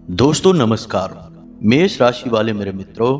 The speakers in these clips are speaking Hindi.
दोस्तों नमस्कार। मेष राशि वाले मेरे मित्रों,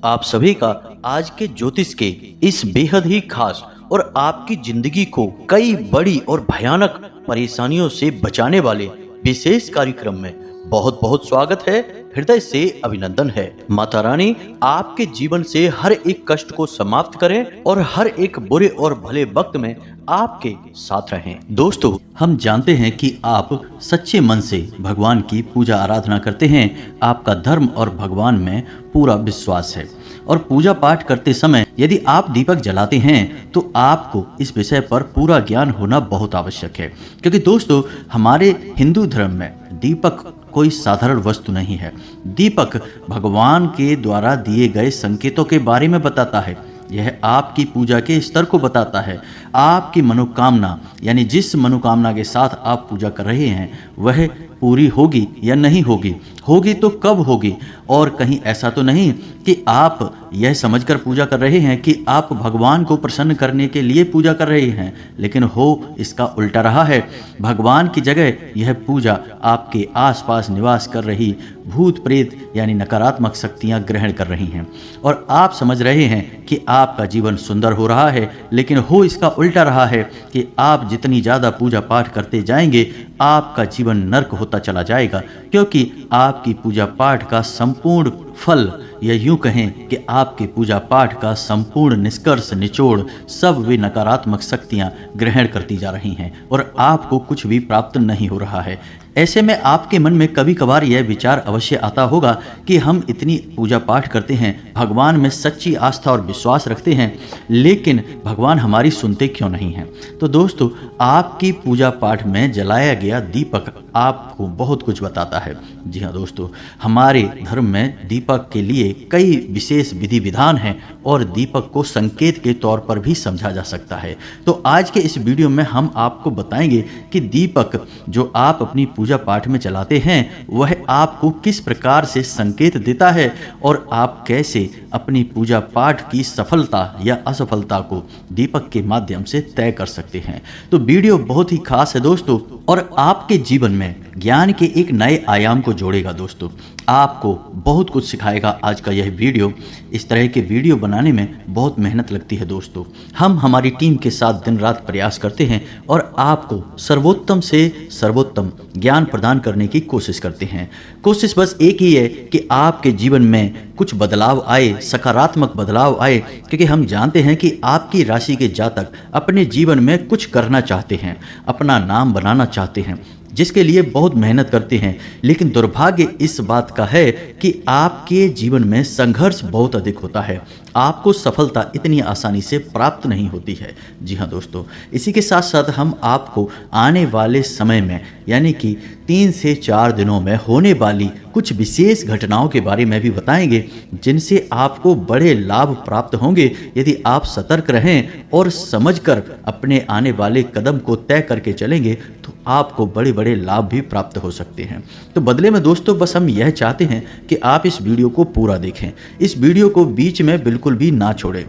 आप सभी का आज के ज्योतिष के इस बेहद ही खास और आपकी जिंदगी को कई बड़ी और भयानक परेशानियों से बचाने वाले विशेष कार्यक्रम में बहुत बहुत स्वागत है। हृदय से अभिनंदन है। माता रानी आपके जीवन से हर एक कष्ट को समाप्त करें और हर एक बुरे और भले वक्त में आपके साथ रहें। दोस्तों, हम जानते हैं कि आप सच्चे मन से भगवान की पूजा आराधना करते हैं। आपका धर्म और भगवान में पूरा विश्वास है और पूजा पाठ करते समय यदि आप दीपक जलाते हैं तो आपको इस विषय पर पूरा ज्ञान होना बहुत आवश्यक है, क्योंकि दोस्तों हमारे हिंदू धर्म में दीपक कोई साधारण वस्तु नहीं है। दीपक भगवान के द्वारा दिए गए संकेतों के बारे में बताता है। यह आपकी पूजा के स्तर को बताता है। आपकी मनोकामना यानी जिस मनोकामना के साथ आप पूजा कर रहे हैं वह पूरी होगी या नहीं होगी, होगी तो कब होगी। और कहीं ऐसा तो नहीं कि आप यह समझकर पूजा कर रहे हैं कि आप भगवान को प्रसन्न करने के लिए पूजा कर रहे हैं, लेकिन हो इसका उल्टा रहा है। भगवान की जगह यह पूजा आपके आसपास निवास कर रही भूत प्रेत यानी नकारात्मक शक्तियां ग्रहण कर रही हैं और आप समझ रहे हैं कि आपका जीवन सुंदर हो रहा है, लेकिन हो इसका उल्टा रहा है कि आप जितनी ज़्यादा पूजा पाठ करते जाएंगे आपका जीवन नर्क होता चला जाएगा, क्योंकि आपकी पूजा पाठ का संपूर्ण फल या यूं कहें कि आपके पूजा पाठ का संपूर्ण निष्कर्ष निचोड़ सब वे नकारात्मक शक्तियां ग्रहण करती जा रही हैं और आपको कुछ भी प्राप्त नहीं हो रहा है। ऐसे में आपके मन में कभी कभार यह विचार अवश्य आता होगा कि हम इतनी पूजा पाठ करते हैं, भगवान में सच्ची आस्था और विश्वास रखते हैं, लेकिन भगवान हमारी सुनते क्यों नहीं हैं। तो दोस्तों, आपकी पूजा पाठ में जलाया गया दीपक आपको बहुत कुछ बताता है। जी हाँ दोस्तों, हमारे धर्म में दीपक के लिए कई विशेष विधि विधान हैं और दीपक को संकेत के तौर पर भी समझा जा सकता है। तो आज के इस वीडियो में हम आपको बताएंगे कि दीपक जो आप अपनी पूजा पाठ में जलाते हैं वह आपको किस प्रकार से संकेत देता है और आप कैसे अपनी पूजा पाठ की सफलता या असफलता को दीपक के माध्यम से तय कर सकते हैं। तो वीडियो बहुत ही खास है दोस्तों और आपके जीवन में ज्ञान के एक नए आयाम को जोड़ेगा। दोस्तों, आपको बहुत कुछ सिखाएगा आज का यह वीडियो। इस तरह के वीडियो बनाने में बहुत मेहनत लगती है दोस्तों। हम हमारी टीम के साथ दिन रात प्रयास करते हैं और आपको सर्वोत्तम से सर्वोत्तम ज्ञान प्रदान करने की कोशिश करते हैं। कोशिश बस एक ही है कि आपके जीवन में कुछ बदलाव आए, सकारात्मक बदलाव आए, क्योंकि हम जानते हैं कि आपकी राशि के जातक अपने जीवन में कुछ करना चाहते हैं, अपना नाम बनाना चाहते हैं, जिसके लिए बहुत मेहनत करते हैं, लेकिन दुर्भाग्य इस बात का है कि आपके जीवन में संघर्ष बहुत अधिक होता है। आपको सफलता इतनी आसानी से प्राप्त नहीं होती है। जी हाँ दोस्तों, इसी के साथ साथ हम आपको आने वाले समय में यानी कि 3 से 4 दिनों में होने वाली कुछ विशेष घटनाओं के बारे में भी बताएंगे, जिनसे आपको बड़े लाभ प्राप्त होंगे यदि आप सतर्क रहें और समझकर अपने आने वाले कदम को तय करके चलेंगे तो आपको बड़े बड़े लाभ भी प्राप्त हो सकते हैं। तो बदले में दोस्तों बस हम यह चाहते हैं कि आप इस वीडियो को पूरा देखें, इस वीडियो को बीच में बिल्कुल भी ना छोड़ें,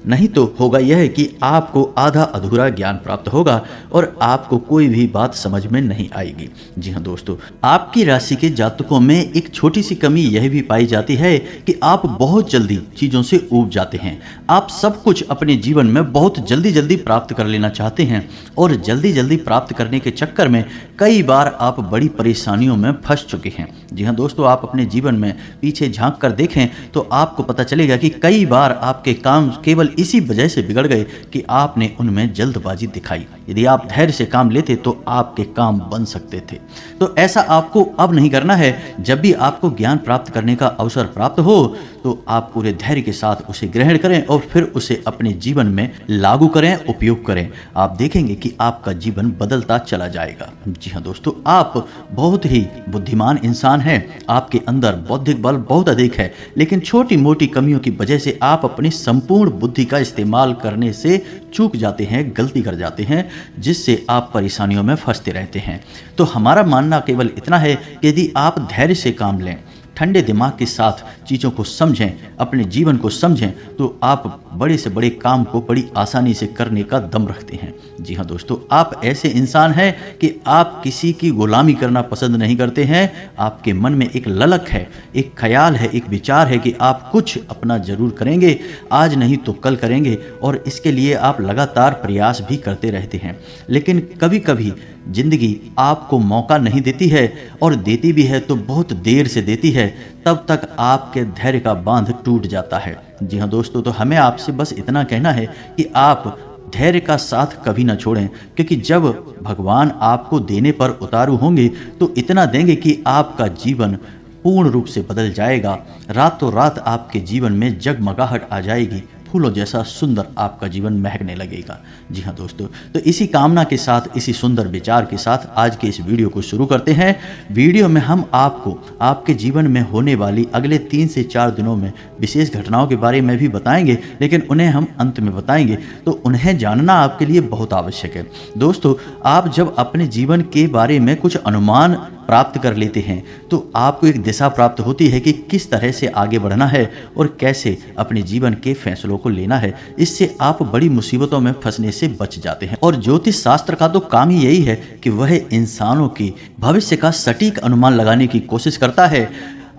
नहीं तो होगा यह कि आपको आधा अधूरा ज्ञान प्राप्त होगा और आपको कोई भी बात समझ में नहीं आएगी। जी हाँ दोस्तों, आपकी राशि के जातकों में एक छोटी सी कमी यह भी पाई जाती है कि आप बहुत जल्दी चीज़ों से ऊब जाते हैं। आप सब कुछ अपने जीवन में बहुत जल्दी जल्दी प्राप्त कर लेना चाहते हैं और जल्दी जल्दी प्राप्त करने के चक्कर में कई बार आप बड़ी परेशानियों में फंस चुके हैं। जी हाँ दोस्तों, आप अपने जीवन में पीछे झांक कर देखें तो आपको पता चलेगा कि कई बार आपके काम केवल इसी वजह से बिगड़ गए कि आपने उनमें जल्दबाजी दिखाई। यदि आप धैर्य से काम लेते तो आपके काम बन सकते थे। तो ऐसा आपको अब नहीं करना है। जब भी आपको ज्ञान प्राप्त करने का अवसर प्राप्त हो तो आप पूरे धैर्य के साथ उसे ग्रहण करें और फिर उसे अपने जीवन में लागू करें, उपयोग करें। आप देखेंगे कि आपका जीवन बदलता चला जाएगा। जी हाँ दोस्तों, आप बहुत ही बुद्धिमान इंसान हैं। आपके अंदर बौद्धिक बल बहुत अधिक है, लेकिन छोटी मोटी कमियों की वजह से आप अपनी संपूर्ण बुद्धि का इस्तेमाल करने से चूक जाते हैं, गलती कर जाते हैं, जिससे आप परेशानियों में फंसते रहते हैं। तो हमारा मानना केवल इतना है कि यदि आप धैर्य से काम लें, ठंडे दिमाग के साथ चीज़ों को समझें, अपने जीवन को समझें, तो आप बड़े से बड़े काम को बड़ी आसानी से करने का दम रखते हैं। जी हाँ दोस्तों, आप ऐसे इंसान हैं कि आप किसी की गुलामी करना पसंद नहीं करते हैं। आपके मन में एक ललक है, एक ख्याल है, एक विचार है कि आप कुछ अपना जरूर करेंगे, आज नहीं तो कल करेंगे, और इसके लिए आप लगातार प्रयास भी करते रहते हैं। लेकिन कभी कभी जिंदगी आपको मौका नहीं देती है, और देती भी है तो बहुत देर से देती है, तब तक आपके धैर्य का बांध टूट जाता है। जी हाँ दोस्तों, तो हमें आपसे बस इतना कहना है कि आप धैर्य का साथ कभी ना छोड़ें, क्योंकि जब भगवान आपको देने पर उतारू होंगे तो इतना देंगे कि आपका जीवन पूर्ण रूप से बदल जाएगा। रातों रात आपके जीवन में जगमगाहट आ जाएगी, फूलों जैसा सुंदर आपका जीवन महकने लगेगा। जी हाँ दोस्तों, तो इसी कामना के साथ, इसी सुंदर विचार के साथ आज के इस वीडियो को शुरू करते हैं। वीडियो में हम आपको आपके जीवन में होने वाली अगले 3 से 4 दिनों में विशेष घटनाओं के बारे में भी बताएंगे, लेकिन उन्हें हम अंत में बताएंगे, तो उन्हें जानना आपके लिए बहुत आवश्यक है। दोस्तों, आप जब अपने जीवन के बारे में कुछ अनुमान प्राप्त कर लेते हैं तो आपको एक दिशा प्राप्त होती है कि किस तरह से आगे बढ़ना है और कैसे अपने जीवन के फैसलों को लेना है। इससे आप बड़ी मुसीबतों में फंसने से बच जाते हैं। और ज्योतिष शास्त्र का तो काम ही यही है कि वह इंसानों की भविष्य का सटीक अनुमान लगाने की कोशिश करता है।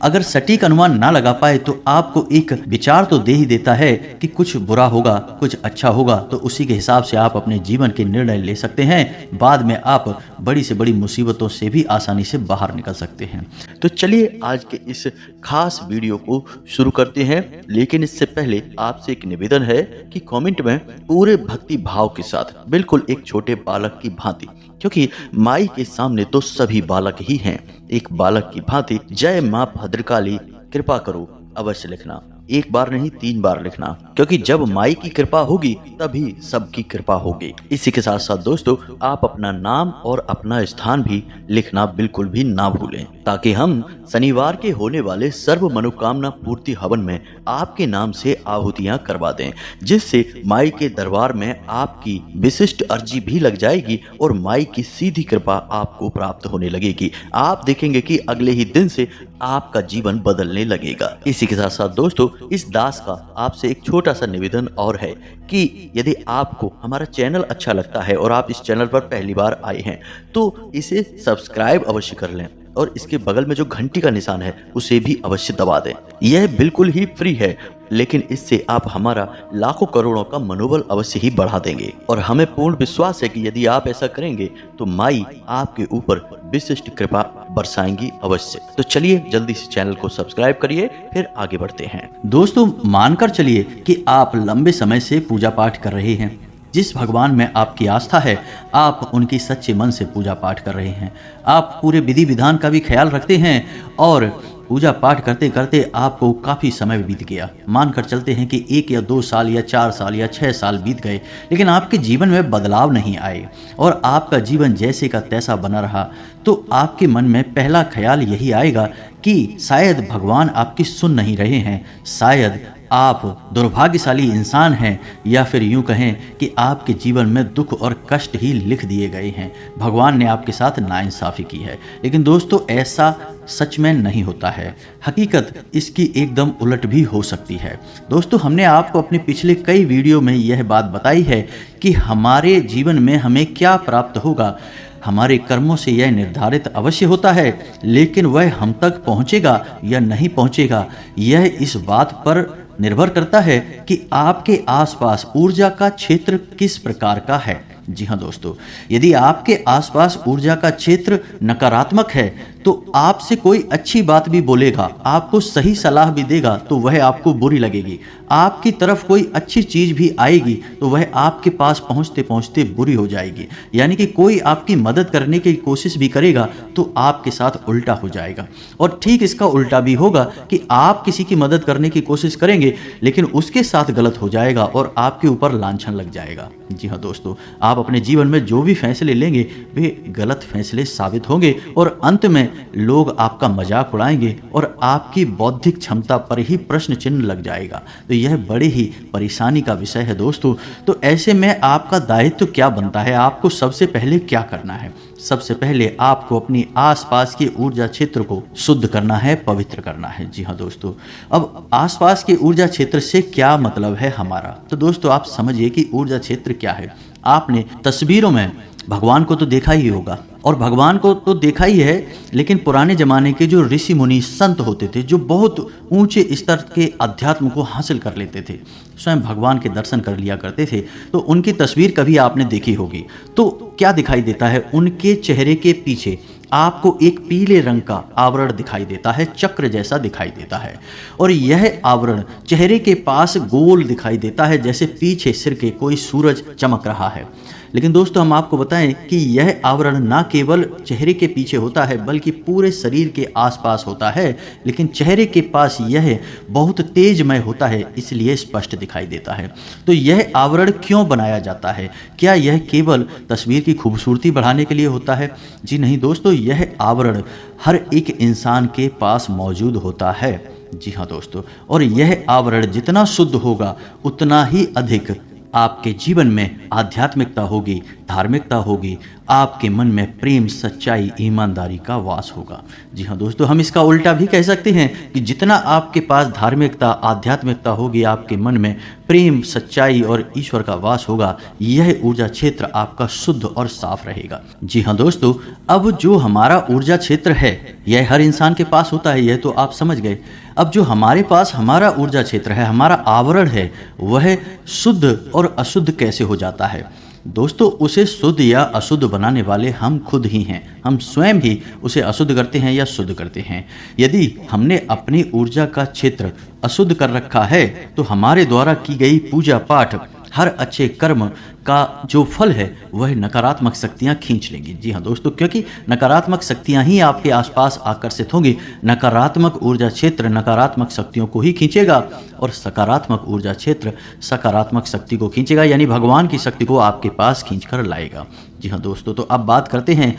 अगर सटीक अनुमान ना लगा पाए तो आपको एक विचार तो दे ही देता है कि कुछ बुरा होगा, कुछ अच्छा होगा, तो उसी के हिसाब से आप अपने जीवन के निर्णय ले सकते हैं। बाद में आप बड़ी से बड़ी मुसीबतों से भी आसानी से बाहर निकल सकते हैं। तो चलिए आज के इस खास वीडियो को शुरू करते हैं, लेकिन इससे पहले आपसे एक निवेदन है कि कमेंट में पूरे भक्ति भाव के साथ, बिल्कुल एक छोटे बालक की भांति, क्योंकि माई के सामने तो सभी बालक ही हैं, एक बालक की भांति जय मां भद्रकाली कृपा करो अवश्य लिखना। एक बार नहीं 3 बार लिखना, क्योंकि जब माई की कृपा होगी तभी सबकी कृपा होगी। इसी के साथ साथ दोस्तों, आप अपना नाम और अपना स्थान भी लिखना बिल्कुल भी ना भूलें, ताकि हम शनिवार के होने वाले सर्व मनोकामना पूर्ति हवन में आपके नाम से आहुतियां करवा दें, जिससे माई के दरबार में आपकी विशिष्ट अर्जी भी लग जाएगी और माई की सीधी कृपा आपको प्राप्त होने लगेगी। आप देखेंगे कि अगले ही दिन से आपका जीवन बदलने लगेगा। इसी के साथ साथ दोस्तों, इस दास का आपसे एक छोटा सा निवेदन और है कि यदि आपको हमारा चैनल अच्छा लगता है और आप इस चैनल पर पहली बार आए हैं तो इसे सब्सक्राइब अवश्य कर लें, और इसके बगल में जो घंटी का निशान है उसे भी अवश्य दबा दें। यह बिल्कुल ही फ्री है, लेकिन इससे आप हमारा लाखों करोड़ों का मनोबल अवश्य ही बढ़ा देंगे, और हमें पूर्ण विश्वास है कि यदि आप ऐसा करेंगे तो माई आपके ऊपर विशिष्ट कृपा बरसाएंगी अवश्य। तो चलिए जल्दी से चैनल को सब्सक्राइब करिए, फिर आगे बढ़ते हैं। दोस्तों, मानकर चलिए कि आप लंबे समय से पूजा पाठ कर रहे हैं। जिस भगवान में आपकी आस्था है, आप उनकी सच्चे मन से पूजा पाठ कर रहे हैं। आप पूरे विधि विधान का भी ख्याल रखते हैं, और पूजा पाठ करते करते आपको काफ़ी समय बीत गया। मानकर चलते हैं कि 1 या 2 साल या 4 साल या 6 साल बीत गए, लेकिन आपके जीवन में बदलाव नहीं आए और आपका जीवन जैसे का तैसा बना रहा, तो आपके मन में पहला ख्याल यही आएगा कि शायद भगवान आपकी सुन नहीं रहे हैं, शायद आप दुर्भाग्यशाली इंसान हैं, या फिर यूं कहें कि आपके जीवन में दुख और कष्ट ही लिख दिए गए हैं। भगवान ने आपके साथ नाइंसाफ़ी की है। लेकिन दोस्तों, ऐसा सच में नहीं होता है। हकीकत इसकी एकदम उलट भी हो सकती है। दोस्तों, हमने आपको अपने पिछले कई वीडियो में यह बात बताई है कि हमारे जीवन में हमें क्या प्राप्त होगा। हमारे कर्मों से यह निर्धारित अवश्य होता है, लेकिन वह हम तक पहुंचेगा या नहीं पहुंचेगा, यह इस बात पर निर्भर करता है कि आपके आसपास ऊर्जा का क्षेत्र किस प्रकार का है। जी हाँ दोस्तों, यदि आपके आसपास ऊर्जा का क्षेत्र नकारात्मक है तो आपसे कोई अच्छी बात भी बोलेगा, आपको सही सलाह भी देगा तो वह आपको बुरी लगेगी। आपकी तरफ कोई अच्छी चीज भी आएगी तो वह आपके पास पहुंचते पहुंचते बुरी हो जाएगी। यानी कि कोई आपकी मदद करने की कोशिश भी करेगा तो आपके साथ उल्टा हो जाएगा। और ठीक इसका उल्टा भी होगा कि आप किसी की मदद करने की कोशिश करेंगे लेकिन उसके साथ गलत हो जाएगा और आपके ऊपर लांछन लग जाएगा। जी हाँ दोस्तों, आप अपने जीवन में जो भी फैसले लेंगे वे गलत फैसले साबित होंगे और अंत में लोग आपका मजाक उड़ाएंगे और आपकी बौद्धिक क्षमता पर ही प्रश्न चिन्ह लग जाएगा। तो यह बड़ी ही परेशानी का विषय है दोस्तों। तो ऐसे में आपका दायित्व क्या बनता है, आपको सबसे पहले क्या करना है? सबसे पहले आपको अपनी आसपास के ऊर्जा क्षेत्र को शुद्ध करना है, पवित्र करना है। जी हाँ दोस्तों, अब आसपास के ऊर्जा क्षेत्र से क्या मतलब है हमारा? तो दोस्तों आप समझिए कि ऊर्जा क्षेत्र क्या है। आपने तस्वीरों में भगवान को तो देखा ही होगा, और भगवान को तो देखा ही है, लेकिन पुराने जमाने के जो ऋषि मुनि संत होते थे, जो बहुत ऊंचे स्तर के अध्यात्म को हासिल कर लेते थे, स्वयं भगवान के दर्शन कर लिया करते थे, तो उनकी तस्वीर कभी आपने देखी होगी। तो क्या दिखाई देता है? उनके चेहरे के पीछे आपको एक पीले रंग का आवरण दिखाई देता है, चक्र जैसा दिखाई देता है, और यह आवरण चेहरे के पास गोल दिखाई देता है, जैसे पीछे सिर के कोई सूरज चमक रहा है। लेकिन दोस्तों हम आपको बताएं कि यह आवरण ना केवल चेहरे के पीछे होता है, बल्कि पूरे शरीर के आसपास होता है, लेकिन चेहरे के पास यह बहुत तेजमय होता है, इसलिए स्पष्ट दिखाई देता है। तो यह आवरण क्यों बनाया जाता है? क्या यह केवल तस्वीर की खूबसूरती बढ़ाने के लिए होता है? जी नहीं दोस्तों, यह आवरण हर एक इंसान के पास मौजूद होता है। जी हाँ दोस्तों, और यह आवरण जितना शुद्ध होगा उतना ही अधिक आपके जीवन में आध्यात्मिकता होगी, धार्मिकता होगी, आपके मन में प्रेम, सच्चाई, ईमानदारी का वास होगा। जी हाँ दोस्तों, हम इसका उल्टा भी कह सकते हैं कि जितना आपके पास धार्मिकता, आध्यात्मिकता होगी, आपके मन में प्रेम, सच्चाई और ईश्वर का वास होगा, यह ऊर्जा क्षेत्र आपका शुद्ध और साफ रहेगा। जी हाँ दोस्तों, अब जो हमारा ऊर्जा क्षेत्र है यह हर इंसान के पास होता है, यह तो आप समझ गए। अब जो हमारे पास हमारा ऊर्जा क्षेत्र है, हमारा आवरण है, वह शुद्ध और अशुद्ध कैसे हो जाता है? दोस्तों उसे शुद्ध या अशुद्ध बनाने वाले हम खुद ही हैं। हम स्वयं ही उसे अशुद्ध करते हैं या शुद्ध करते हैं। यदि हमने अपनी ऊर्जा का क्षेत्र अशुद्ध कर रखा है तो हमारे द्वारा की गई पूजा पाठ, हर अच्छे कर्म का जो फल है वह नकारात्मक शक्तियां खींच लेंगी। जी हाँ दोस्तों, क्योंकि नकारात्मक शक्तियां ही आपके आसपास आकर्षित होंगी। नकारात्मक ऊर्जा क्षेत्र नकारात्मक शक्तियों को ही खींचेगा, और सकारात्मक ऊर्जा क्षेत्र सकारात्मक शक्ति को खींचेगा, यानी भगवान की शक्ति को आपके पास खींच कर लाएगा। जी हाँ दोस्तों, तो अब बात करते हैं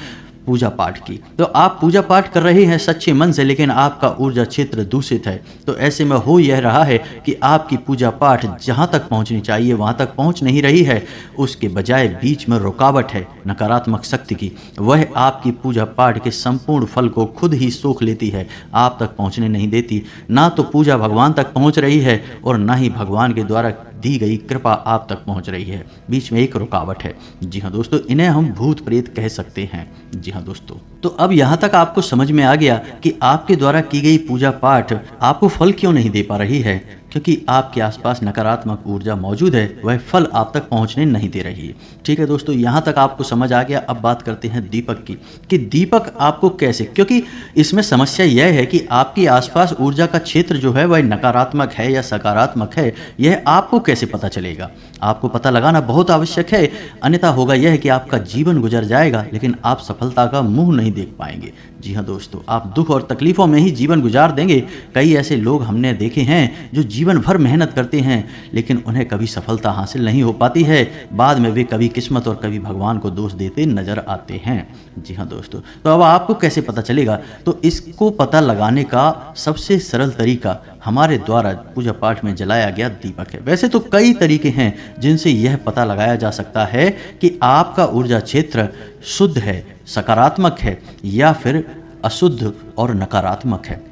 पूजा पाठ की। तो आप पूजा पाठ कर रहे हैं सच्चे मन से, लेकिन आपका ऊर्जा क्षेत्र दूषित है, तो ऐसे में हो यह रहा है कि आपकी पूजा पाठ जहां तक पहुंचनी चाहिए वहां तक पहुंच नहीं रही है, उसके बजाय बीच में रुकावट है नकारात्मक शक्ति की। वह आपकी पूजा पाठ के संपूर्ण फल को खुद ही सोख लेती है, आप तक पहुंचने नहीं देती। ना तो पूजा भगवान तक पहुंच रही है और ना ही भगवान के द्वारा दी गई कृपा आप तक पहुंच रही है, बीच में एक रुकावट है। जी हाँ दोस्तों, इन्हें हम भूत प्रेत कह सकते हैं। जी हाँ दोस्तों, तो अब यहाँ तक आपको समझ में आ गया कि आपके द्वारा की गई पूजा पाठ आपको फल क्यों नहीं दे पा रही है, क्योंकि आपके आसपास नकारात्मक ऊर्जा मौजूद है, वह फल आप तक पहुंचने नहीं दे रही है। ठीक है दोस्तों, यहाँ तक आपको समझ आ गया। अब बात करते हैं दीपक की, कि दीपक आपको कैसे, क्योंकि इसमें समस्या यह है कि आपके आसपास ऊर्जा का क्षेत्र जो है वह नकारात्मक है या सकारात्मक है, यह आपको कैसे पता चलेगा? आपको पता लगाना बहुत आवश्यक है, अन्यथा होगा यह कि आपका जीवन गुजर जाएगा लेकिन आप सफलता का मुंह नहीं देख पाएंगे। जी हाँ दोस्तों, आप दुख और तकलीफों में ही जीवन गुजार देंगे। कई ऐसे लोग हमने देखे हैं जो जीवन भर मेहनत करते हैं लेकिन उन्हें कभी सफलता हासिल नहीं हो पाती है। बाद में वे कभी किस्मत और कभी भगवान को दोष देते नजर आते हैं। जी हाँ दोस्तों, तो अब आपको कैसे पता चलेगा? तो इसको पता लगाने का सबसे सरल तरीका हमारे द्वारा पूजा पाठ में जलाया गया दीपक है। वैसे तो कई तरीके हैं जिनसे यह पता लगाया जा सकता है कि आपका ऊर्जा क्षेत्र शुद्ध है, सकारात्मक है, या फिर अशुद्ध और नकारात्मक है।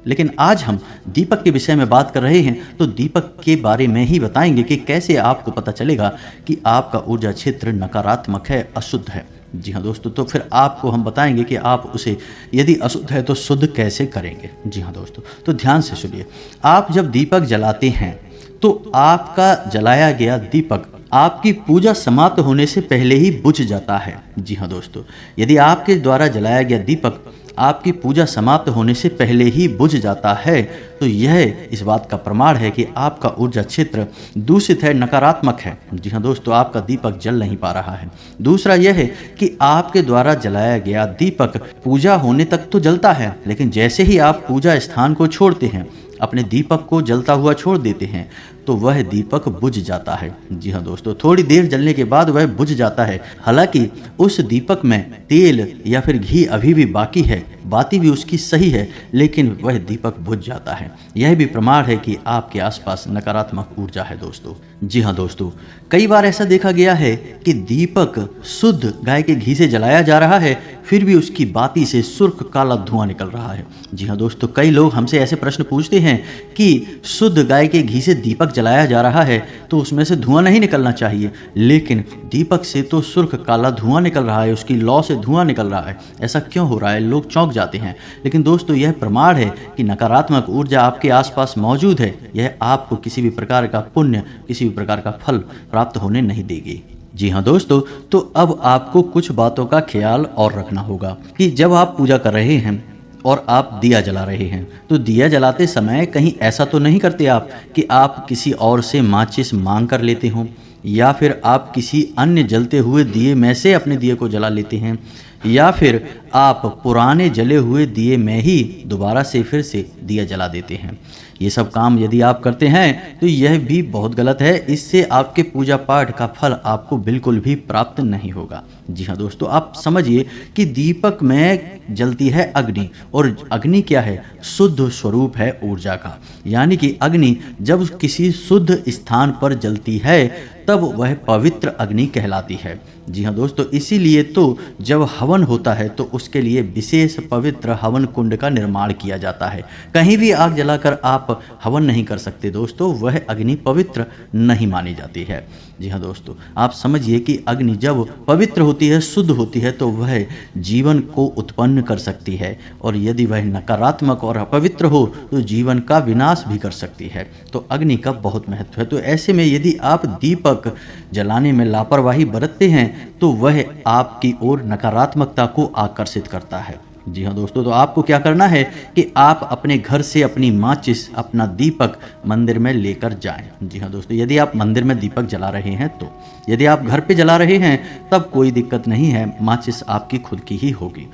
लेकिन आज हम दीपक के विषय में बात कर रहे हैं, तो दीपक के बारे में ही बताएंगे कि कैसे आपको पता चलेगा कि आपका ऊर्जा क्षेत्र नकारात्मक है, अशुद्ध है। जी हाँ दोस्तों, तो फिर आपको हम बताएंगे कि आप उसे यदि अशुद्ध है तो शुद्ध कैसे करेंगे। जी हाँ दोस्तों, तो ध्यान से सुनिए। आप जब दीपक जलाते हैं तो आपका जलाया गया दीपक आपकी पूजा समाप्त होने से पहले ही बुझ जाता है। जी हाँ दोस्तों, यदि आपके द्वारा जलाया गया दीपक आपकी पूजा समाप्त होने से पहले ही बुझ जाता है तो यह इस बात का प्रमाण है कि आपका ऊर्जा क्षेत्र दूषित है, नकारात्मक है। जी हाँ दोस्तों, आपका दीपक जल नहीं पा रहा है। दूसरा यह है कि आपके द्वारा जलाया गया दीपक पूजा होने तक तो जलता है, लेकिन जैसे ही आप पूजा स्थान को छोड़ते हैं, अपने दीपक को जलता हुआ छोड़ देते हैं, तो वह दीपक बुझ जाता है। जी हाँ दोस्तों, थोड़ी देर जलने के बाद वह बुझ जाता है। हालांकि उस दीपक में तेल या फिर घी अभी भी बाकी है, बाती भी उसकी सही है, लेकिन वह दीपक बुझ जाता है। यह भी प्रमाण है कि आपके आसपास नकारात्मक ऊर्जा है दोस्तों। जी हाँ दोस्तों, कई बार ऐसा देखा गया है कि दीपक शुद्ध गाय के घी से जलाया जा रहा है, फिर भी उसकी बाती से सुर्ख काला धुआं निकल रहा है। जी हाँ दोस्तों, कई लोग हमसे ऐसे प्रश्न पूछते हैं कि शुद्ध गाय के घी से दीपक जलाया जा रहा है तो उसमें से धुआं नहीं निकलना चाहिए, लेकिन दीपक से तो सुर्ख काला धुआं निकल रहा है, उसकी लौ से धुआं निकल रहा है। ऐसा क्यों हो रहा है? लोग चौंक जाते हैं। लेकिन दोस्तों, यह प्रमाण है कि नकारात्मक ऊर्जा आपके आसपास मौजूद है। यह आपको किसी भी प्रकार का पुण्य, किसी भी प्रकार का फल प्राप्त होने नहीं देगी। जी हाँ दोस्तों, तो अब आपको कुछ बातों का ख्याल और रखना होगा कि जब आप पूजा कर रहे हैं और आप दिया जला रहे हैं, तो दिया जलाते समय कहीं ऐसा तो नहीं करते आप कि आप किसी और से माचिस मांग कर लेते हो, या फिर आप किसी अन्य जलते हुए दिए में से अपने दिए को जला लेते हैं, या फिर आप पुराने जले हुए दिए में ही दोबारा से फिर से दिया जला देते हैं। ये सब काम यदि आप करते हैं तो यह भी बहुत गलत है। इससे आपके पूजा पाठ का फल आपको बिल्कुल भी प्राप्त नहीं होगा। जी हाँ दोस्तों, आप समझिए कि दीपक में जलती है अग्नि, और अग्नि क्या है? शुद्ध स्वरूप है ऊर्जा का। यानी कि अग्नि जब किसी शुद्ध स्थान पर जलती है तब वह पवित्र अग्नि कहलाती है। जी हाँ दोस्तों, इसीलिए तो जब हवन होता है तो उसके लिए विशेष पवित्र हवन कुंड का निर्माण किया जाता है। कहीं भी आग जलाकर आप हवन नहीं कर सकते दोस्तों, वह अग्नि पवित्र नहीं मानी जाती है। जी हाँ दोस्तों, आप समझिए कि अग्नि जब पवित्र होती है, शुद्ध होती है, तो वह जीवन को उत्पन्न कर सकती है, और यदि वह नकारात्मक और अपवित्र हो तो जीवन का विनाश भी कर सकती है। तो अग्नि का बहुत महत्व है। तो ऐसे में यदि आप दीपक जलाने में लापरवाही बरतते हैं तो वह आपकी ओर नकारात्मकता को आकर्षित करता है। जी हाँ दोस्तों, तो आपको क्या करना है कि आप अपने घर से अपनी माचिस, अपना दीपक मंदिर में लेकर जाएं। जी हाँ दोस्तों, यदि आप मंदिर में दीपक जला रहे हैं तो, यदि आप घर पे जला रहे हैं तब कोई दिक्कत नहीं है, माचिस आपकी खुद की ही होगी।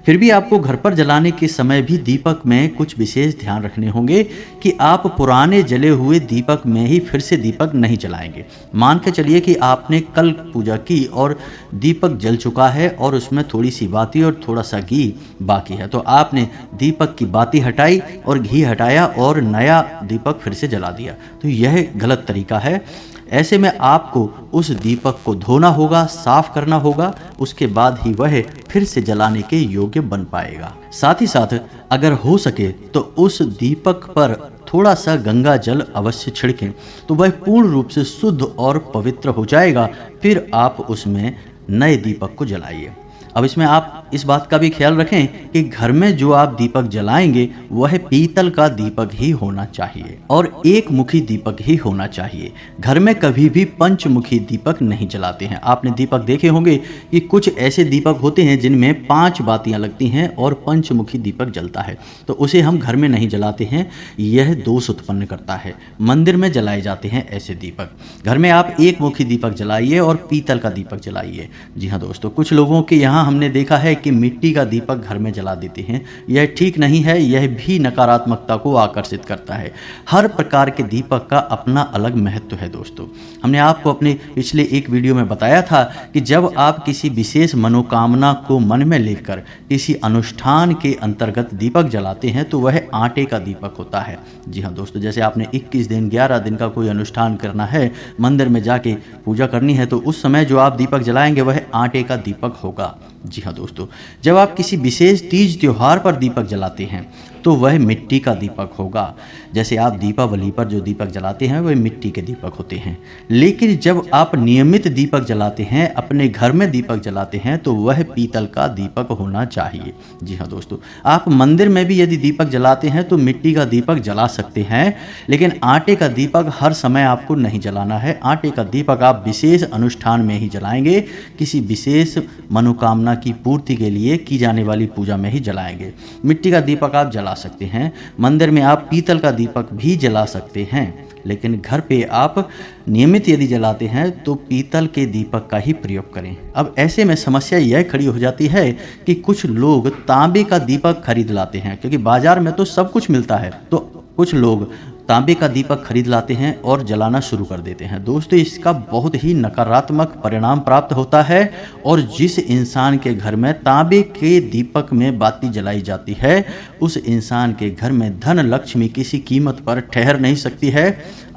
फिर भी आपको घर पर जलाने के समय भी दीपक में कुछ विशेष ध्यान रखने होंगे कि आप पुराने जले हुए दीपक में ही फिर से दीपक नहीं जलाएंगे। मान के चलिए कि आपने कल पूजा की और दीपक जल चुका है और उसमें थोड़ी सी बाती और थोड़ा सा घी बाकी है, तो आपने दीपक की बाती हटाई और घी हटाया और नया दीपक फिर से जला दिया, तो यह गलत तरीका है। ऐसे में आपको उस दीपक को धोना होगा, साफ करना होगा, उसके बाद ही वह फिर से जलाने के योग्य बन पाएगा। साथ ही साथ अगर हो सके तो उस दीपक पर थोड़ा सा गंगा जल अवश्य छिड़कें, तो वह पूर्ण रूप से शुद्ध और पवित्र हो जाएगा। फिर आप उसमें नए दीपक को जलाइए। अब इसमें आप इस बात का भी ख्याल रखें कि घर में जो आप दीपक जलाएंगे वह पीतल का दीपक ही होना चाहिए और एक मुखी दीपक ही होना चाहिए। घर में कभी भी पंचमुखी दीपक नहीं जलाते हैं। आपने दीपक देखे होंगे कि कुछ ऐसे दीपक होते हैं जिनमें 5 बातियां लगती हैं और पंचमुखी दीपक जलता है, तो उसे हम घर में नहीं जलाते हैं, यह दोष उत्पन्न करता है। मंदिर में जलाए जाते हैं ऐसे दीपक। घर में आप एक मुखी दीपक जलाइए और पीतल का दीपक जलाइए। जी हाँ दोस्तों, कुछ लोगों के यहाँ हमने देखा है कि मिट्टी का दीपक घर में जला देते हैं। यह ठीक नहीं है, यह भी नकारात्मकता को आकर्षित करता है। हर प्रकार के दीपक का अपना अलग महत्व है दोस्तों। हमने आपको अपने पिछले एक वीडियो में बताया था कि जब आप किसी विशेष मनोकामना को मन में लेकर किसी अनुष्ठान के अंतर्गत दीपक जलाते हैं तो वह आटे का दीपक होता है। जी हाँ दोस्तों, जैसे आपने 21 दिन 11 दिन का कोई अनुष्ठान करना है, मंदिर में जाके पूजा करनी है, तो उस समय जो आप दीपक जलाएंगे वह आटे का दीपक होगा। जी हाँ दोस्तों, जब आप किसी विशेष तीज त्योहार पर दीपक जलाते हैं तो वह मिट्टी का दीपक होगा। जैसे आप दीपावली पर जो दीपक जलाते हैं वह मिट्टी के दीपक होते हैं। लेकिन जब आप नियमित दीपक जलाते हैं, अपने घर में दीपक जलाते हैं, तो वह पीतल का दीपक होना चाहिए। जी हाँ दोस्तों, आप मंदिर में भी यदि दीपक जलाते हैं तो मिट्टी का दीपक जला सकते हैं, लेकिन आटे का दीपक हर समय आपको नहीं जलाना है। आटे का दीपक आप विशेष अनुष्ठान में ही जलाएंगे, किसी विशेष मनोकामना की पूर्ति के लिए की जाने वाली पूजा में ही जलाएंगे। मिट्टी का दीपक आप जला सकते हैं, मंदिर में आप पीतल का दीपक भी जला सकते हैं, लेकिन घर पे आप नियमित यदि जलाते हैं तो पीतल के दीपक का ही प्रयोग करें। अब ऐसे में समस्या यह खड़ी हो जाती है कि कुछ लोग तांबे का दीपक खरीद लाते हैं, क्योंकि बाजार में तो सब कुछ मिलता है, तो कुछ लोग तांबे का दीपक खरीद लाते हैं और जलाना शुरू कर देते हैं। दोस्तों, इसका बहुत ही नकारात्मक परिणाम प्राप्त होता है और जिस इंसान के घर में तांबे के दीपक में बाती जलाई जाती है उस इंसान के घर में धन लक्ष्मी किसी कीमत पर ठहर नहीं सकती है।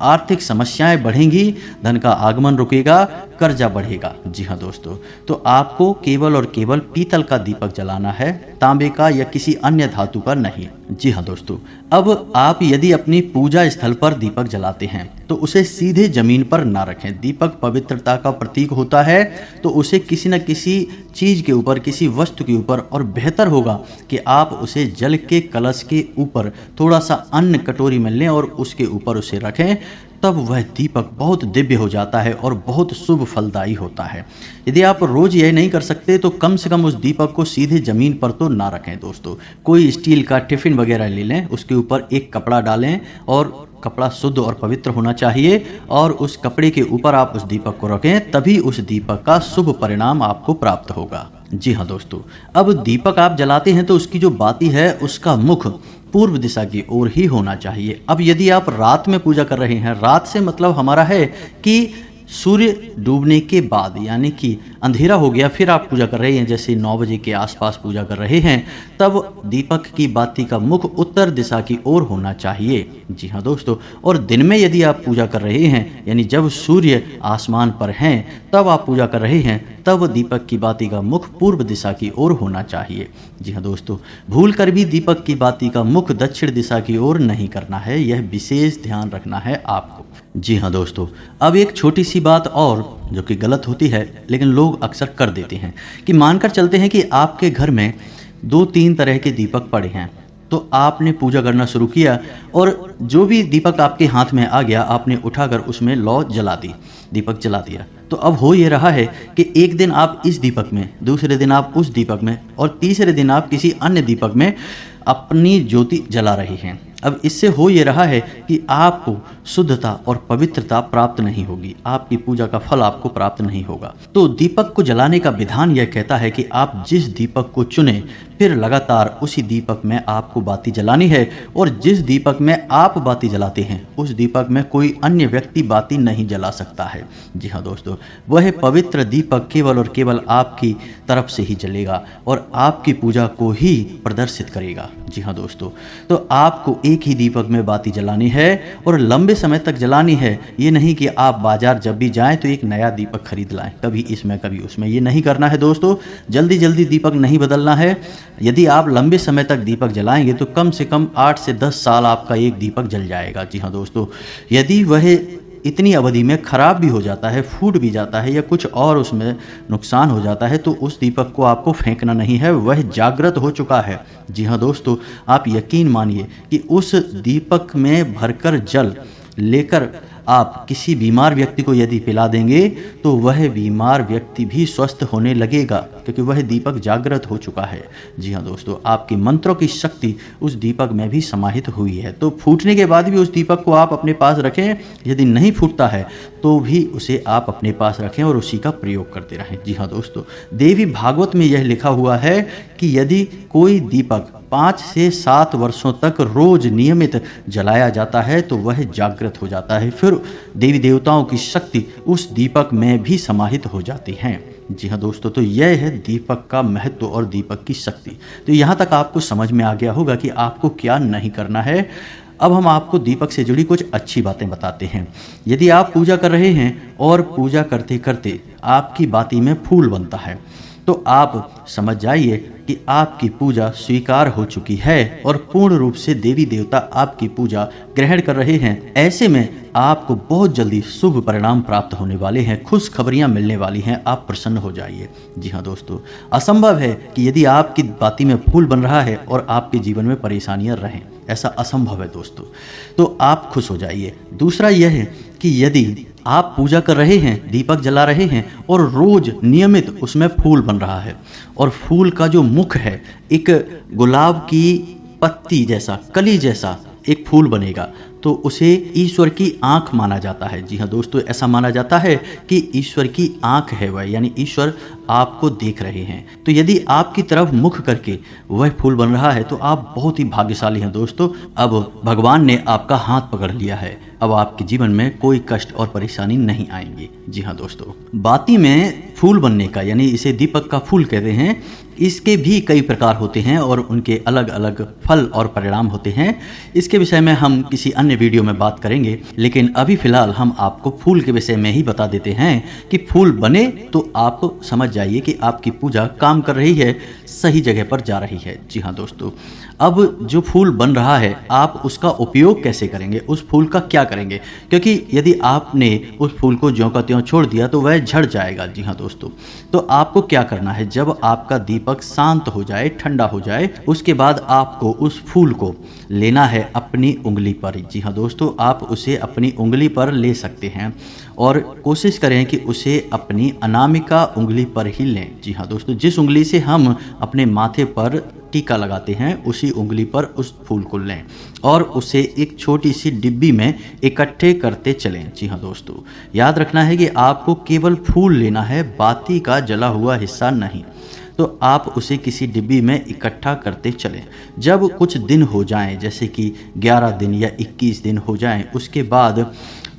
आर्थिक समस्याएं बढ़ेंगी, धन का आगमन रुकेगा, कर्जा बढ़ेगा। जी हाँ दोस्तों, तो आपको केवल और केवल पीतल का दीपक जलाना है, तांबे का या किसी अन्य धातु का नहीं। जी हाँ दोस्तों, अब आप यदि अपनी पूजा स्थल पर दीपक जलाते हैं तो उसे सीधे जमीन पर ना रखें। दीपक पवित्रता का प्रतीक होता है, तो उसे किसी न किसी चीज के ऊपर, किसी वस्तु के ऊपर, और बेहतर होगा कि आप उसे जल के कलश के ऊपर थोड़ा सा अन्न कटोरी में लें और उसके ऊपर उसे रखें, तब वह दीपक बहुत दिव्य हो जाता है और बहुत शुभ फलदायी होता है। यदि आप रोज यह नहीं कर सकते तो कम से कम उस दीपक को सीधे जमीन पर तो ना रखें। दोस्तों, कोई स्टील का टिफिन वगैरह ले लें, उसके ऊपर एक कपड़ा डालें और कपड़ा शुद्ध और पवित्र होना चाहिए और उस कपड़े के ऊपर आप उस दीपक को रखें, तभी उस दीपक का शुभ परिणाम आपको प्राप्त होगा। जी हाँ दोस्तों, अब दीपक आप जलाते हैं तो उसकी जो बाती है उसका मुख पूर्व दिशा की ओर ही होना चाहिए। अब यदि आप रात में पूजा कर रहे हैं, रात से मतलब हमारा है कि सूर्य डूबने के बाद, यानी कि अंधेरा हो गया फिर आप पूजा कर रहे हैं, जैसे 9 बजे के आसपास पूजा कर रहे हैं, तब दीपक की बाती का मुख उत्तर दिशा की ओर होना चाहिए। जी हाँ दोस्तों, और दिन में यदि आप पूजा कर रहे हैं, यानी जब सूर्य आसमान पर हैं तब आप पूजा कर रहे हैं, तब दीपक की बाती का मुख पूर्व दिशा की ओर होना चाहिए। जी हाँ दोस्तों, भूल कर भी दीपक की बाती का मुख दक्षिण दिशा की ओर नहीं करना है, यह विशेष ध्यान रखना है आपको। जी हाँ दोस्तों, अब एक छोटी सी बात और जो कि गलत होती है लेकिन लोग अक्सर कर देते हैं कि मानकर चलते हैं कि आपके घर में 2-3 तरह के दीपक पड़े हैं, तो आपने पूजा करना शुरू किया और जो भी दीपक आपके हाथ में आ गया आपने उठाकर उसमें लौ जला दी, दीपक जला दिया। तो अब हो ये रहा है कि एक दिन आप इस दीपक में, दूसरे दिन आप उस दीपक में और तीसरे दिन आप किसी अन्य दीपक में अपनी ज्योति जला रहे हैं। अब इससे हो ये रहा है कि आपको शुद्धता और पवित्रता प्राप्त नहीं होगी, आपकी पूजा का फल आपको प्राप्त नहीं होगा। तो दीपक को जलाने का विधान यह कहता है कि आप जिस दीपक को चुने फिर लगातार उसी दीपक में आपको बाती जलानी है और जिस दीपक में आप बाती जलाते हैं उस दीपक में कोई अन्य व्यक्ति बाती नहीं जला सकता है। जी हाँ दोस्तों, वह पवित्र दीपक केवल और केवल आपकी तरफ से ही जलेगा और आपकी पूजा को ही प्रदर्शित करेगा। जी हाँ दोस्तों, तो आपको एक ही दीपक में बाती जलानी है और लंबे समय तक जलानी है। ये नहीं कि आप बाजार जब भी जाएं तो एक नया दीपक खरीद लाएं, कभी इसमें कभी उसमें, ये नहीं करना है दोस्तों। जल्दी जल्दी दीपक नहीं बदलना है। यदि आप लंबे समय तक दीपक जलाएंगे तो कम से कम 8 से 10 साल आपका एक दीपक जल जाएगा। जी हाँ दोस्तों, यदि वह इतनी अवधि में खराब भी हो जाता है, फूट भी जाता है या कुछ और उसमें नुकसान हो जाता है तो उस दीपक को आपको फेंकना नहीं है, वह जागृत हो चुका है। जी हाँ दोस्तों, आप यकीन मानिए कि उस दीपक में भरकर जल लेकर आप किसी बीमार व्यक्ति को यदि पिला देंगे तो वह बीमार व्यक्ति भी स्वस्थ होने लगेगा, क्योंकि वह दीपक जागृत हो चुका है। जी हाँ दोस्तों, आपके मंत्रों की शक्ति उस दीपक में भी समाहित हुई है। तो फूटने के बाद भी उस दीपक को आप अपने पास रखें, यदि नहीं फूटता है तो भी उसे आप अपने पास रखें और उसी का प्रयोग करते रहें। जी हाँ दोस्तों, देवी भागवत में यह लिखा हुआ है कि यदि कोई दीपक 5 से 7 वर्षों तक रोज नियमित जलाया जाता है तो वह जागृत हो जाता है, फिर देवी देवताओं की शक्ति उस दीपक में भी समाहित हो जाती हैं। जी हाँ दोस्तों, तो यह है दीपक का महत्व और दीपक की शक्ति। तो यहाँ तक आपको समझ में आ गया होगा कि आपको क्या नहीं करना है। अब हम आपको दीपक से जुड़ी कुछ अच्छी बातें बताते हैं। यदि आप पूजा कर रहे हैं और पूजा करते करते आपकी बाती में फूल बनता है तो आप समझ जाइए कि आपकी पूजा स्वीकार हो चुकी है और पूर्ण रूप से देवी देवता आपकी पूजा ग्रहण कर रहे हैं। ऐसे में आपको बहुत जल्दी शुभ परिणाम प्राप्त होने वाले हैं, खुशखबरियां मिलने वाली हैं, आप प्रसन्न हो जाइए। जी हाँ दोस्तों, असंभव है कि यदि आपकी बाती में फूल बन रहा है और आपके जीवन में परेशानियां रहें, ऐसा असंभव है दोस्तों। तो आप खुश हो जाइए। दूसरा यह है कि यदि आप पूजा कर रहे हैं, दीपक जला रहे हैं और रोज नियमित उसमें फूल बन रहा है और फूल का जो मुख है एक गुलाब की पत्ती जैसा, कली जैसा एक फूल बनेगा, तो उसे ईश्वर की आंख माना जाता है। जी हाँ दोस्तों, ऐसा माना जाता है कि ईश्वर की आंख है वह, यानी ईश्वर आपको देख रहे हैं। तो यदि आपकी तरफ मुख करके वह फूल बन रहा है तो आप बहुत ही भाग्यशाली हैं दोस्तों। अब भगवान ने आपका हाथ पकड़ लिया है। अब आपके जीवन में कोई कष्ट और परेशानी नहीं आएंगी। जी हाँ दोस्तों, बाती में फूल बनने का, यानी इसे दीपक का फूल कहते हैं, इसके भी कई प्रकार होते हैं और उनके अलग अलग फल और परिणाम होते हैं। इसके विषय में हम किसी अन्य वीडियो में बात करेंगे, लेकिन अभी फिलहाल हम आपको फूल के विषय में ही बता देते हैं कि फूल बने तो आप समझ जाइए कि आपकी पूजा काम कर रही है, सही जगह पर जा रही है। जी हाँ दोस्तों, अब जो फूल बन रहा है आप उसका उपयोग कैसे करेंगे, उस फूल का क्या करेंगे, क्योंकि यदि आपने उस फूल को ज्यों का त्यों छोड़ दिया तो वह झड़ जाएगा। जी हाँ दोस्तों, तो आपको क्या करना है, जब आपका दीपक शांत हो जाए, ठंडा हो जाए, उसके बाद आपको उस फूल को लेना है अपनी उंगली पर। जी हाँ दोस्तों, आप उसे अपनी उंगली पर ले सकते हैं और कोशिश करें कि उसे अपनी अनामिका उंगली पर ही लें। जी हाँ दोस्तों, जिस उंगली से हम अपने माथे पर टीका लगाते हैं उसी उंगली पर उस फूल को लें और उसे एक छोटी सी डिब्बी में इकट्ठे करते चलें। जी हाँ दोस्तों, याद रखना है कि आपको केवल फूल लेना है, बाती का जला हुआ हिस्सा नहीं। तो आप उसे किसी डिब्बी में इकट्ठा करते चलें। जब कुछ दिन हो जाएं, जैसे कि 11 दिन या 21 दिन हो जाएं, उसके बाद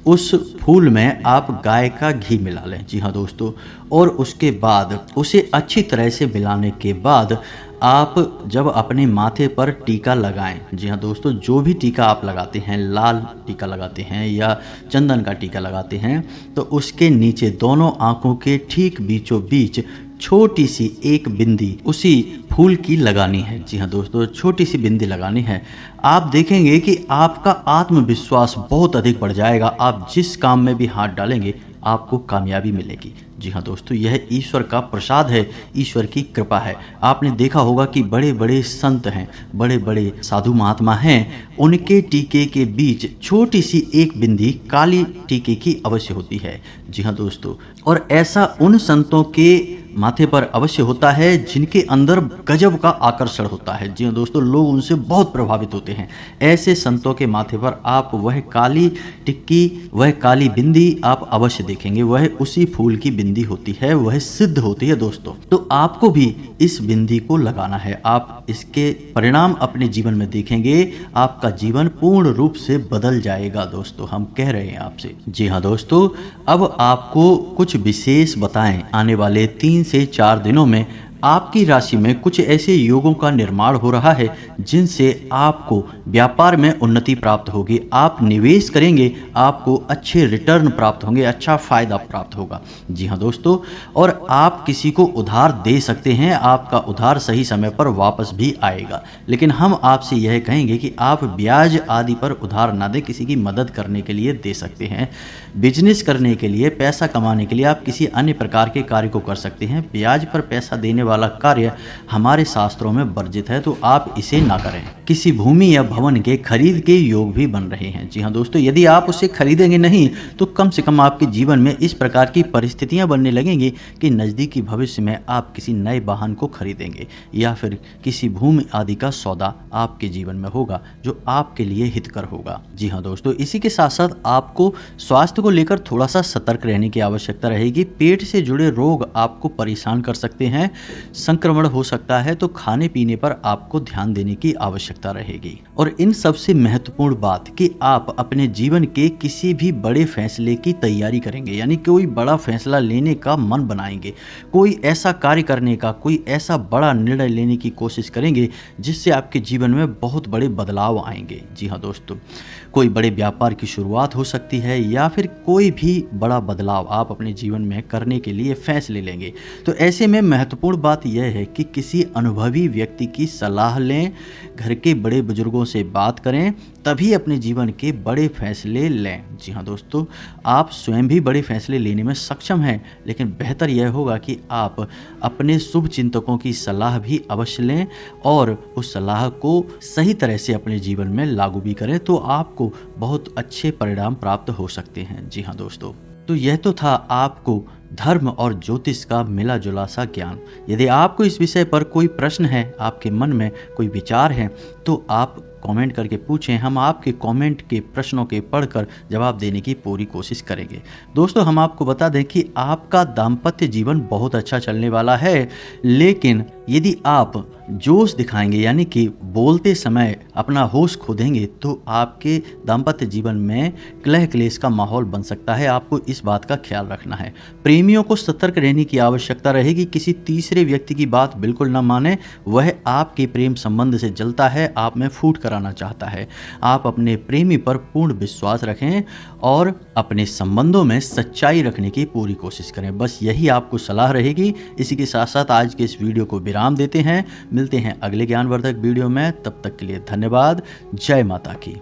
उस फूल में आप गाय का घी मिला लें। जी हाँ दोस्तों, और उसके बाद उसे अच्छी तरह से मिलाने के बाद आप जब अपने माथे पर टीका लगाएं, जी हाँ दोस्तों, जो भी टीका आप लगाते हैं, लाल टीका लगाते हैं या चंदन का टीका लगाते हैं, तो उसके नीचे दोनों आंखों के ठीक बीचों बीच छोटी सी एक बिंदी उसी फूल की लगानी है। जी हाँ दोस्तों, छोटी सी बिंदी लगानी है। आप देखेंगे कि आपका आत्मविश्वास बहुत अधिक बढ़ जाएगा। आप जिस काम में भी हाथ डालेंगे आपको कामयाबी मिलेगी। जी हाँ दोस्तों, यह ईश्वर का प्रसाद है, ईश्वर की कृपा है। आपने देखा होगा कि बड़े बड़े संत हैं, बड़े बड़े साधु महात्मा हैं, उनके टीके के बीच छोटी सी एक बिंदी काली टीके की अवश्य होती है। जी हाँ दोस्तों, और ऐसा उन संतों के माथे पर अवश्य होता है जिनके अंदर गजब का आकर्षण होता है। जी हाँ दोस्तों, लोग उनसे बहुत प्रभावित होते हैं। ऐसे संतों के माथे पर आप वह काली टिक्की, वह काली बिंदी आप अवश्य देखेंगे। वह उसी फूल की बिंदी होती है, वह सिद्ध होती है दोस्तों। तो आपको भी इस बिंदी को लगाना है। आप इसके परिणाम अपने जीवन में देखेंगे, आपका जीवन पूर्ण रूप से बदल जाएगा दोस्तों, हम कह रहे हैं आपसे। जी हाँ दोस्तों, अब आपको कुछ विशेष बताएं, आने वाले 3 से 4 दिनों में आपकी राशि में कुछ ऐसे योगों का निर्माण हो रहा है जिनसे आपको व्यापार में उन्नति प्राप्त होगी। आप निवेश करेंगे, आपको अच्छे रिटर्न प्राप्त होंगे, अच्छा फायदा प्राप्त होगा। जी हाँ दोस्तों, और आप किसी को उधार दे सकते हैं, आपका उधार सही समय पर वापस भी आएगा। लेकिन हम आपसे यह कहेंगे कि आप ब्याज आदि पर उधार ना दें, किसी की मदद करने के लिए दे सकते हैं। बिजनेस करने के लिए, पैसा कमाने के लिए आप किसी अन्य प्रकार के कार्य को कर सकते हैं। ब्याज पर पैसा देने वाला कार्य हमारे शास्त्रों में वर्जित है, तो आप इसे ना करें। किसी भूमि या भवन के खरीद के योग भी बन रहे हैं। जी हाँ दोस्तों, यदि आप उसे खरीदेंगे नहीं तो कम से कम आपके जीवन में इस प्रकार की परिस्थितियां बनने लगेंगी कि नज़दीकी भविष्य में आप किसी नए वाहन को खरीदेंगे या फिर किसी भूमि आदि का सौदा आपके जीवन में होगा जो आपके लिए हितकर होगा। जी हाँ दोस्तों, इसी के साथ साथ आपको स्वास्थ्य को लेकर थोड़ा सा सतर्क रहने की आवश्यकता रहेगी। पेट से जुड़े रोग आपको परेशान कर सकते हैं, संक्रमण हो सकता है, तो खाने पीने पर आपको ध्यान देने की आवश्यकता रहेगी। और इन सबसे महत्वपूर्ण बात कि आप अपने जीवन के किसी भी बड़े फैसले की तैयारी करेंगे, यानी कोई बड़ा फैसला लेने का मन बनाएंगे, कोई ऐसा कार्य करने का, कोई ऐसा बड़ा निर्णय लेने की कोशिश करेंगे जिससे आपके जीवन में बहुत बड़े बदलाव आएंगे। जी हाँ दोस्तों, कोई बड़े व्यापार की शुरुआत हो सकती है या फिर कोई भी बड़ा बदलाव आप अपने जीवन में करने के लिए फैसले लेंगे। तो ऐसे में महत्वपूर्ण बात यह है कि किसी अनुभवी व्यक्ति की सलाह लें, घर के बड़े बुजुर्गों से बात करें, तभी अपने जीवन के बड़े फैसले लें। जी हाँ दोस्तों, आप स्वयं भी बड़े फैसले लेने में सक्षम हैं, लेकिन बेहतर यह होगा कि आप अपने शुभ चिंतकों की सलाह भी अवश्य लें और उस सलाह को सही तरह से अपने जीवन में लागू भी करें, तो आपको बहुत अच्छे परिणाम प्राप्त हो सकते हैं। जी हाँ दोस्तों, तो यह तो था आपको धर्म और ज्योतिष का मिला जुला सा ज्ञान। यदि आपको इस विषय पर कोई प्रश्न है, आपके मन में कोई विचार है, तो आप कमेंट करके पूछें, हम आपके कमेंट के प्रश्नों के पढ़कर जवाब देने की पूरी कोशिश करेंगे। दोस्तों, हम आपको बता दें कि आपका दाम्पत्य जीवन बहुत अच्छा चलने वाला है, लेकिन यदि आप जोश दिखाएंगे यानी कि बोलते समय अपना होश खो देंगे तो आपके दाम्पत्य जीवन में कलह क्लेश का माहौल बन सकता है। आपको इस बात का ख्याल रखना है। प्रेमियों को सतर्क रहने की आवश्यकता रहेगी। किसी तीसरे व्यक्ति की बात बिल्कुल ना माने। वह आपके प्रेम संबंध से जलता है, आप में फूट कराना चाहता है। आप अपने प्रेमी पर पूर्ण विश्वास रखें और अपने संबंधों में सच्चाई रखने की पूरी कोशिश करें। बस यही आपको सलाह रहेगी। इसी के साथ साथ आज के इस वीडियो को विराम देते हैं। मिलते हैं अगले ज्ञानवर्धक वीडियो में। तब तक के लिए धन्यवाद। जय माता की।